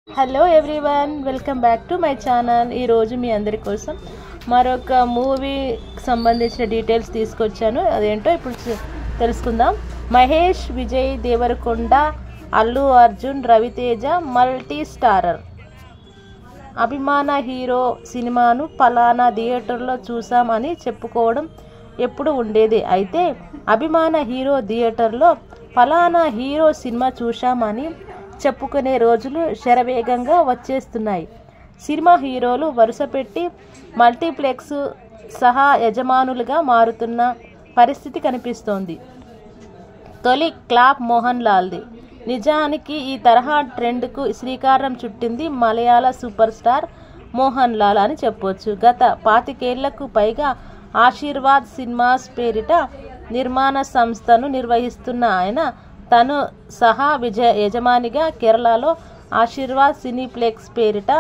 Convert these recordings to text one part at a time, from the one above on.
Hello everyone, welcome back to my channel. ఈరోజు మీ అందరి కోసం మరొక మూవీకి సంబంధించిన డీటెయిల్స్ తీసుకొచ్చాను. అదేంటో ఇప్పుడు తెలుసుకుందాం. మహేష్, విజయ్ దేవరకొండ, అల్లు అర్జున్, రవితేజ మల్టీ స్టారర్ అభిమాన హీరో సినిమాను పలానా థియేటర్లో చూసాం అని చెప్పుకోవడం ఎప్పుడు ఉండేది. అయితే అభిమాన హీరో థియేటర్లో పలానా హీరో సినిమా చూశామని చెప్పుకునే రోజులు శరవేగంగా వచ్చేస్తున్నాయి. సినిమా హీరోలు వరుసపెట్టి మల్టీప్లెక్స్ సహా యజమానులుగా మారుతున్న పరిస్థితి కనిపిస్తోంది. తొలి క్లాప్ మోహన్ లాల్ది. నిజానికి ఈ తరహా ట్రెండ్కు శ్రీకారం చుట్టింది మలయాళ సూపర్ స్టార్ మోహన్ లాల్ అని చెప్పొచ్చు. గత 25 ఏళ్లకు పైగా ఆశీర్వాద్ సినిమాస్ పేరిట నిర్మాణ సంస్థను నిర్వహిస్తున్న ఆయన తను సహా యజమానిగా కేరళలో ఆశీర్వాద్ సినీప్లెక్స్ పేరిట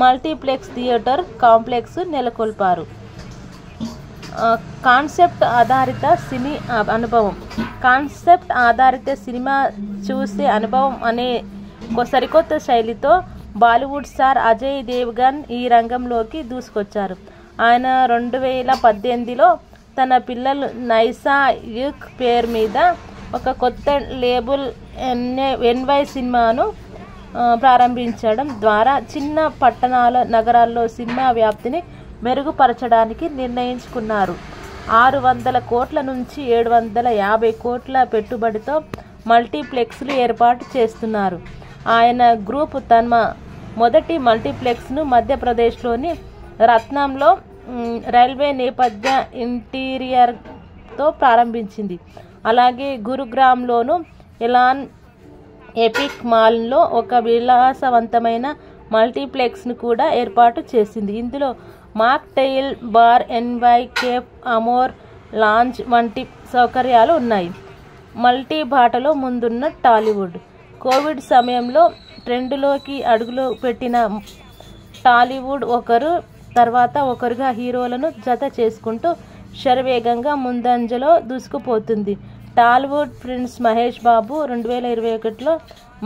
మల్టీప్లెక్స్ థియేటర్ కాంప్లెక్స్ నెలకొల్పారు. కాన్సెప్ట్ ఆధారిత సినిమా చూసే అనుభవం అనే సరికొత్త శైలితో బాలీవుడ్ స్టార్ అజయ్ దేవ్గన్ ఈ రంగంలోకి దూసుకొచ్చారు. ఆయన 2018లో తన పిల్లలు నైసా యుక్ పేరు మీద ఒక కొత్త లేబుల్ ఎన్వై సినిమాను ప్రారంభించడం ద్వారా చిన్న నగరాల్లో సినిమా వ్యాప్తిని మెరుగుపరచడానికి నిర్ణయించుకున్నారు. 600 కోట్ల నుంచి 750 కోట్ల పెట్టుబడితో మల్టీప్లెక్స్లు ఏర్పాటు చేస్తున్నారు. ఆయన గ్రూప్ తమ మొదటి మల్టీప్లెక్స్ను మధ్యప్రదేశ్లోని రత్నంలో రైల్వే నేపథ్య ఇంటీరియర్తో ప్రారంభించింది. అలాగే గురుగ్రామ్లోను ఎలాన్ ఎపిక్ మాల్లో ఒక విలాసవంతమైన మల్టీప్లెక్స్ను కూడా ఏర్పాటు చేసింది. ఇందులో మాక్టెయిల్ బార్, ఎన్వై, కేఫ్, అమోర్, లాంజ్ వంటి సౌకర్యాలు ఉన్నాయి. మల్టీ బాటలో ముందున్న టాలీవుడ్. కోవిడ్ సమయంలో ట్రెండ్లోకి అడుగులు పెట్టిన టాలీవుడ్ ఒకరు తర్వాత ఒకరుగా హీరోలను జత చేసుకుంటూ శరవేగంగా ముందంజలో దూసుకుపోతుంది. టాలీవుడ్ ప్రిన్స్ మహేష్ బాబు 2021లో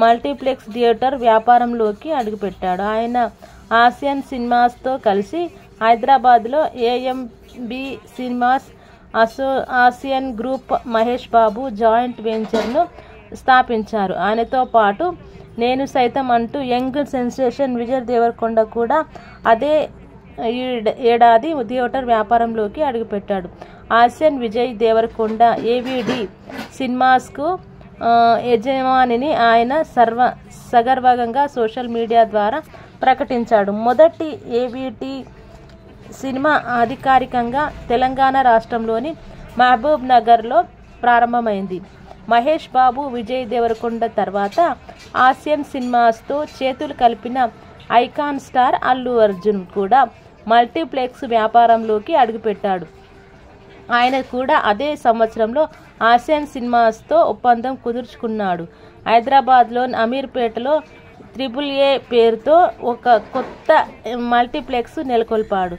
మల్టీప్లెక్స్ థియేటర్ వ్యాపారంలోకి అడుగుపెట్టాడు. ఆయన ఆసియన్ సినిమాస్తో కలిసి హైదరాబాద్లో AMB Cinemas Asian Group Mahesh Babu joint వెంచర్ను స్థాపించారు. ఆయనతో పాటు నేను సైతం అంటూ యంగ్ సెన్సేషన్ విజయ్ దేవరకొండ కూడా అదే ఏడాది థియేటర్ వ్యాపారంలోకి అడుగుపెట్టాడు. ఆసియన్ విజయ్ దేవరకొండ ఏవిడి సినిమాస్కు యజమానిని ఆయన సగర్వంగా సోషల్ మీడియా ద్వారా ప్రకటించాడు. మొదటి ఏవిటి సినిమా అధికారికంగా తెలంగాణ రాష్ట్రంలోని మహబూబ్ నగర్లో ప్రారంభమైంది. మహేష్ బాబు, విజయ్ దేవరకొండ తర్వాత ఆసియన్ సినిమాస్తో చేతులు కలిపిన ఐకాన్ స్టార్ అల్లు అర్జున్ కూడా మల్టీప్లెక్స్ వ్యాపారంలోకి అడుగుపెట్టాడు. ఆయన కూడా అదే సంవత్సరంలో ఆసియన్ సినిమాస్తో ఒప్పందం కుదుర్చుకున్నాడు. హైదరాబాద్లోని అమీర్పేటలో AAA పేరుతో ఒక కొత్త మల్టీప్లెక్స్ నెలకొల్పాడు.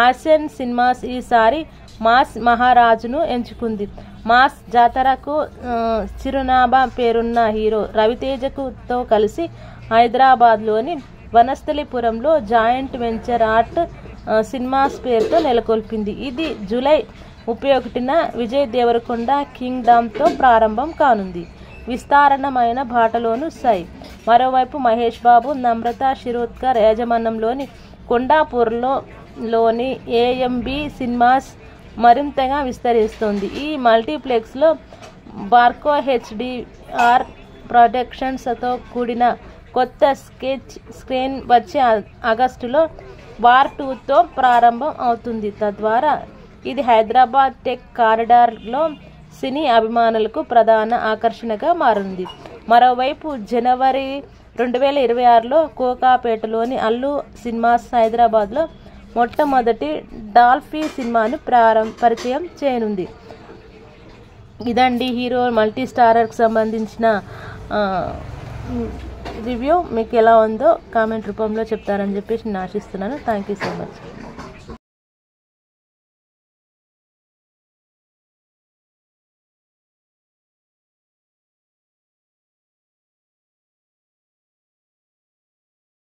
ఆసియన్ సినిమాస్ ఈసారి మాస్ మహారాజును ఎంచుకుంది. మాస్ జాతరకు చిరునామా పేరున్న హీరో రవితేజతో కలిసి హైదరాబాద్లోని వనస్థలిపురంలో జాయింట్ వెంచర్ ఆర్ట్ సినిమాస్ పేరుతో నెలకొల్పింది. ఇది జూలై 31న విజయ్ దేవరకొండ కింగ్డమ్తో ప్రారంభం కానుంది. విస్తారణమైన బాటలోను సై. మరోవైపు మహేష్ బాబు, నమ్రత శిరోద్కర్ యాజమాన్యంలోని కొండాపూర్లోని ఏఎంబి సినిమాస్ మరింతగా విస్తరిస్తోంది. ఈ మల్టీప్లెక్స్లో బార్కో HDR ప్రొడక్షన్స్తో కూడిన కొత్త స్క్రీన్ వచ్చే ఆగస్టులో వార్ 2తో ప్రారంభం అవుతుంది. తద్వారా ఇది హైదరాబాద్ టెక్ కారిడార్లో సినీ అభిమానులకు ప్రధాన ఆకర్షణగా మారింది. మరోవైపు జనవరి 2026లో కోకాపేటలోని అల్లు సినిమాస్ హైదరాబాద్లో మొట్టమొదటి డాల్ఫీ సినిమాను పరిచయం చేయనుంది. ఇదండి హీరో మల్టీ స్టారర్కి సంబంధించిన రివ్యూ. మీకు ఎలా ఉందో కామెంట్ రూపంలో చెప్తారని చెప్పేసి నేను ఆశిస్తున్నాను. Thank you so much.